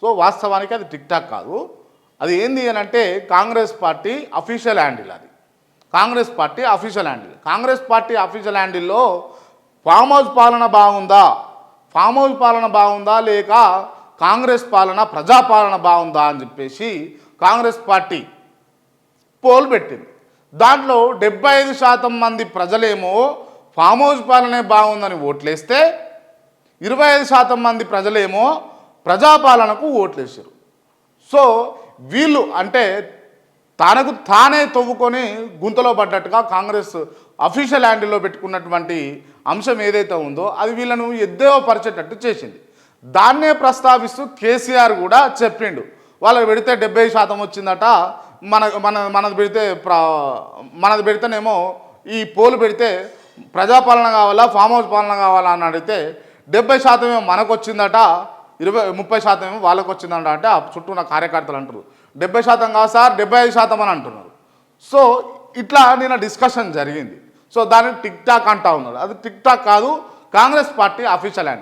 So వాస్తవానికి అది tick talk కాదు. అది ఏంది అని అంటే కాంగ్రెస్ పార్టీ అఫీషియల్ హ్యాండిల్. అది Congress party official handle. Congress party official హ్యాండిల్లో ఫామ్ హౌస్ పాలన బాగుందా, ఫామ్ హౌస్ పాలన బాగుందా లేక కాంగ్రెస్ పాలన ప్రజాపాలన బాగుందా అని చెప్పేసి కాంగ్రెస్ పార్టీ పోల్ పెట్టింది. దాంట్లో 75% మంది ప్రజలేమో ఫామ్ హౌస్ పాలనే బాగుందని ఓట్లేస్తే 25% మంది ప్రజలేమో ప్రజాపాలనకు ఓట్లేసారు. సో వీళ్ళు అంటే తనకు తానే తవ్వుకొని గుంతలో పడ్డట్టుగా కాంగ్రెస్ అఫీషియల్ హ్యాండిల్లో పెట్టుకున్నటువంటి అంశం ఏదైతే ఉందో అది వీళ్ళను ఎద్దేవపరిచేటట్టు చేసింది. దాన్నే ప్రస్తావిస్తూ కేసీఆర్ కూడా చెప్పిండు, వాళ్ళకి పెడితే 70% వచ్చిందట, మనది పెడితేనేమో ఈ పోలు పెడితే ప్రజాపాలన కావాలా ఫామ్ హౌస్ పాలన కావాలా అని అడిగితే 70% ఏమో మనకు వచ్చిందట, 30% ఏమో వాళ్ళకు వచ్చిందట. అంటే ఆ చుట్టూ ఉన్న కార్యకర్తలు అంటారు 70% కాదు సార్ 75% అని అంటున్నారు. సో ఇట్లా నిన్న డిస్కషన్ జరిగింది. సో దాన్ని టిక్ టాక్ అంటా ఉన్నారు. అది టిక్ టాక్ కాదు, కాంగ్రెస్ పార్టీ అఫీషియల్ హ్యాండిల్.